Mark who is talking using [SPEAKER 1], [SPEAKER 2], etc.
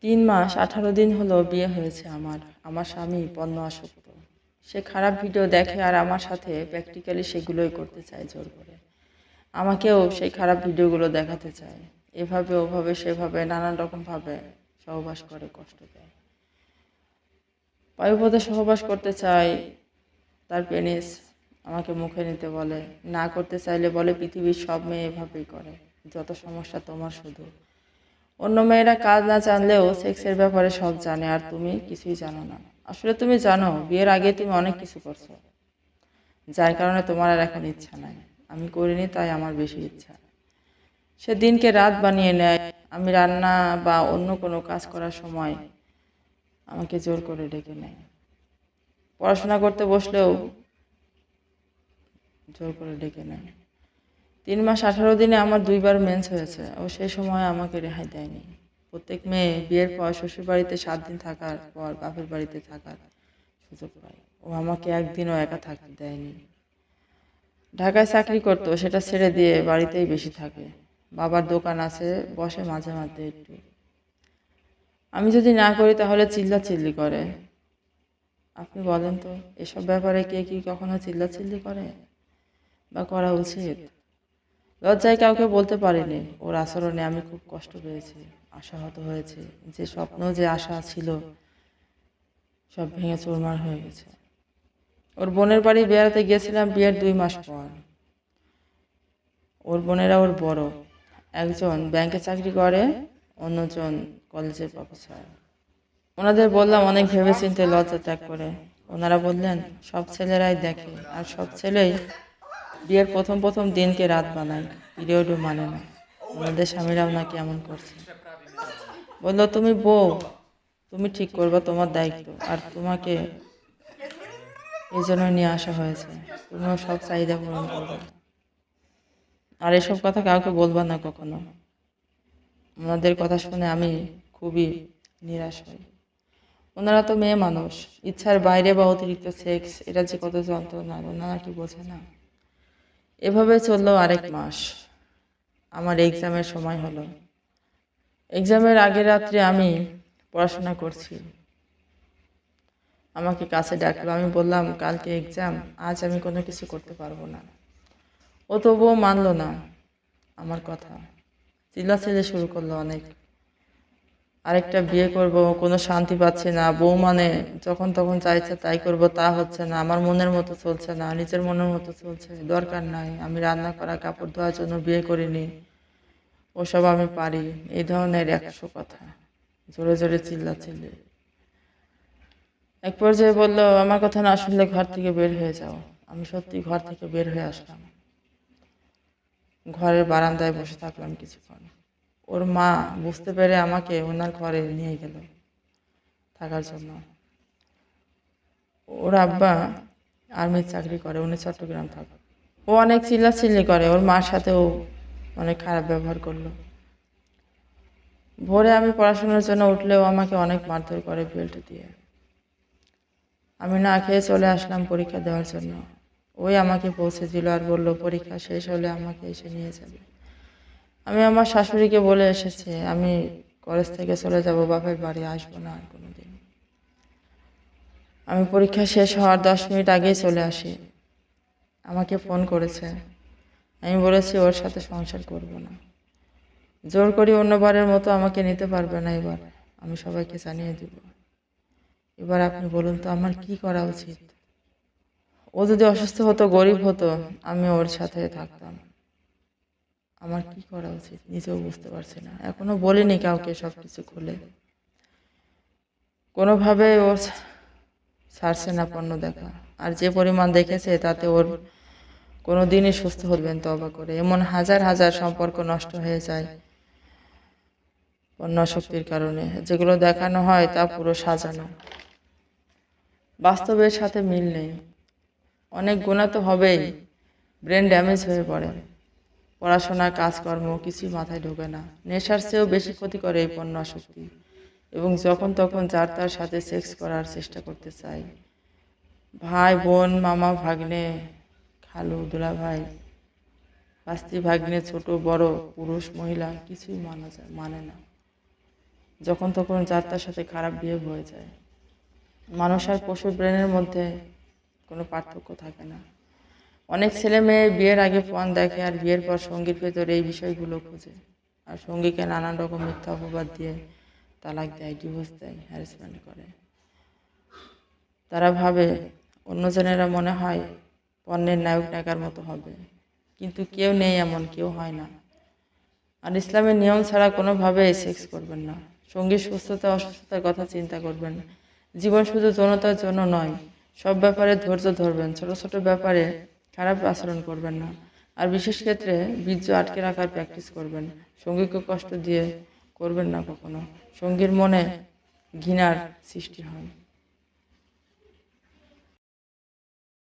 [SPEAKER 1] 3 মাস 18 দিন হলো বিয়ে হয়েছে আমার। আমার স্বামী পণ্য আসক্ত। সে খারাপ ভিডিও দেখে আর আমার সাথে প্র্যাকটিক্যালি সেগুলোই করতে চায় জোর করে। আমাকেও সেই খারাপ ভিডিওগুলো দেখাতে চায়। এভাবে ওভাবে সেভাবে নানান রকমভাবে সহবাস করে কষ্ট দেয়। পায়ুপথে সহবাস করতে চায়, তার পেনিস আমাকে মুখে নিতে বলে। না করতে চাইলে বলে পৃথিবীর সব মেয়ে এভাবেই করে, যত সমস্যা তোমার শুধু। অন্য মেয়েরা কাজ না জানলেও সেক্সের ব্যাপারে সব জানে, আর তুমি কিছুই জানো না। আসলে তুমি জানো, বিয়ের আগে তুমি অনেক কিছু করছো, যার কারণে তোমার আর এখন ইচ্ছা নাই। আমি করিনি, তাই আমার বেশি ইচ্ছা। সে দিনকে রাত বানিয়ে নেয়। আমি রান্না বা অন্য কোনো কাজ করার সময় আমাকে জোর করে ডেকে নেয়। পড়াশোনা করতে বসলেও জোর করে ডেকে নেয়। 3 মাস 18 দিনে আমার 2বার মেন্স হয়েছে, ও সেই সময় আমাকে রেহাই দেয়নি। প্রত্যেক মেয়ে বিয়ের পর শ্বশুর বাড়িতে 7 দিন থাকার পর বাপের বাড়িতে থাকার সুযোগ পায়। ও আমাকে একদিনও একা থাকতে দেয়নি। ঢাকায় চাকরি করতো, সেটা ছেড়ে দিয়ে বাড়িতেই বেশি থাকে। বাবার দোকান আছে, বসে মাঝে মাঝে একটু। আমি যদি না করি তাহলে চিল্লাচিল্লি করে। আপনি বলেন তো, এসব ব্যাপারে কে কি কখনো চিল্লাচিল্লি করে বা করা উচিত? লজ্জায় কাউকে বলতে পারিনি। ওর আচরণে আমি খুব কষ্ট পেয়েছি, আশাহত হয়েছি। যে স্বপ্ন, যে আশা ছিল, সব ভেঙে চুরমার হয়ে গেছে। ওর বোনের বাড়ি বেড়াতে গিয়েছিলাম বিয়ের 2 মাস পর। ওর বোনেরা ওর বড়। একজন ব্যাংকে চাকরি করে, অন্যজন কলেজের প্রফেসর। ওনাদের বললাম অনেক ভেবেচিন্তে লজ্জা ত্যাগ করে। ওনারা বললেন সব ছেলেরাই দেখে, আর সব ছেলেই বিয়ের প্রথম প্রথম দিনকে রাত বানায়, পিরিয়ডও মানে না। ওনাদের স্বামীরাও নাকি এমন করছে। বললো তুমি বউ, তুমি ঠিক করবা, তোমার দায়িত্ব, আর তোমাকে এই জন্য নিয়ে আসা হয়েছে। তুমিও সব চাহিদা পূরণ করবে, আর এসব কথা কাউকে বলবা না কখনো। ওনাদের কথা শুনে আমি খুবই নিরাশ হই। ওনারা তো মেয়ে মানুষ, ইচ্ছার বাইরে বা অতিরিক্ত সেক্স, এটা যে কত যন্ত্রণা ওনারা কি বোঝে না। এভাবে চললো আরেক মাস। আমার এক্সামের সময় হলো। এক্সামের আগের রাত্রে আমি পড়াশোনা করছি। আমাকে কাছে ডাকলো। আমি বললাম কালকে এক্সাম, আজ আমি কোনো কিছু করতে পারবো না। ও তবুও মানলো না আমার কথা, চিল্লাচিল্লি শুরু করলো অনেক। আরেকটা বিয়ে করব, কোনো শান্তি পাচ্ছি না। বউ মানে যখন তখন যা ইচ্ছা তাই করব, তা হচ্ছে না। আমার মনের মতো চলছে না, নিজের মনের মতো চলছে। দরকার নাই, আমি রান্না করা কাপড় ধোয়ার জন্য বিয়ে করিনি, ওসব আমি পারি। এই ধরনের 100 কথা, জোরে জোরে চিল্লাচিল্লি। এক পর্যায়ে বললো আমার কথা না শুনলে ঘর থেকে বের হয়ে যাও। আমি সত্যি ঘর থেকে বের হয়ে আসলাম। ঘরের বারান্দায় বসে থাকলাম কিছুক্ষণ। ওর মা বুঝতে পেরে আমাকে ওনার ঘরে নিয়ে গেল থাকার জন্য। ওর আব্বা আর্মির চাকরি করে, উনি চট্টগ্রাম থাকে। ও অনেক চিল্লাচিল্লি করে, ওর মার সাথেও অনেক খারাপ ব্যবহার করলো। ভোরে আমি পড়াশোনার জন্য উঠলেও আমাকে অনেক মারধর করে বেল্ট দিয়ে। আমি না খেয়ে চলে আসলাম পরীক্ষা দেওয়ার জন্য। ওই আমাকে পৌঁছে দিল আর বলল পরীক্ষা শেষ হলে আমাকে এসে নিয়ে যাবে। আমি আমার শাশুড়িকে বলে এসেছি আমি কলেজ থেকে চলে যাব, বাপের বাড়ি আসবো না আর কোনোদিন। আমি পরীক্ষা শেষ হওয়ার 10 মিনিট আগেই চলে আসি। আমাকে ফোন করেছে। আমি বলেছি ওর সাথে সংসার করব না। জোর করি অন্যবারের মতো আমাকে নিতে পারবে না এবার। আমি সবাইকে জানিয়ে দিব। এবার আপনি বলুন তো আমার কি করা উচিত? ও যদি অসুস্থ হতো, গরিব হতো, আমি ওর সাথে থাকতাম। আমার কি করা উচিত নিজেও বুঝতে পারছি না। এখনো বলিনি কাউকে সবকিছু খুলে। কোনোভাবে ও ছাড়ছে না পণ্য দেখা। আর যে পরিমাণ দেখেছে তাতে ওর কোনো দিনই সুস্থ হবেন তবা করে। এমন হাজার হাজার সম্পর্ক নষ্ট হয়ে যায় পণ্যাসক্তির কারণে। যেগুলো দেখানো হয় তা পুরো সাজানো, বাস্তবের সাথে মিল নেই। অনেক গুণা তো হবেই, ব্রেন ড্যামেজ হয়ে পড়ে। পড়াশোনা, কাজকর্ম কিছুই মাথায় ঢোকে না। নেশার চেয়েও বেশি ক্ষতি করে এই পণ্যাসক্তি। এবং যখন তখন যার তার সাথে সেক্স করার চেষ্টা করতে চাই। ভাই বোন, মামা ভাগ্নে, খালু দুলাভাই, ভাস্তি ভাগ্নে, ছোট বড়, পুরুষ মহিলা কিছুই মানে না। যখন তখন যার তার সাথে খারাপ বিহেভ হয়ে যায়। মানুষ আর পশুর ব্রেনের মধ্যে কোনো পার্থক্য থাকে না। অনেক ছেলে মেয়ে বিয়ের আগে ফোন দেখে আর বিয়ের পর সঙ্গীর ভেতরে এই বিষয়গুলো খোঁজে, আর সঙ্গীকে নানান রকম মিথ্যা অপবাদ দিয়ে তালাক দেয়, ডিভোর্স দেয়, হ্যারাসমেন্ট করে। তারা ভাবে অন্যজনেরা মনে হয় পণ্যের নায়ক নায়িকার মতো হবে, কিন্তু কেউ নেই এমন, কেউ হয় না। আর ইসলামের নিয়ম ছাড়া কোনোভাবেই সেক্স করবেন না। সঙ্গীর সুস্থতা অসুস্থতার কথা চিন্তা করবেন। জীবন শুধু যৌনতার জন্য নয়, সব ব্যাপারে ধৈর্য ধরবেন। ছোট ছোট ব্যাপারে খারাপ আচরণ করবেন না, আর বিশেষ ক্ষেত্রে বীর্য আটকে রাখার প্র্যাকটিস করবেন। সঙ্গীকে কষ্ট দিয়ে করবেন না কখনো, সঙ্গীর মনে ঘৃণার সৃষ্টি হয়।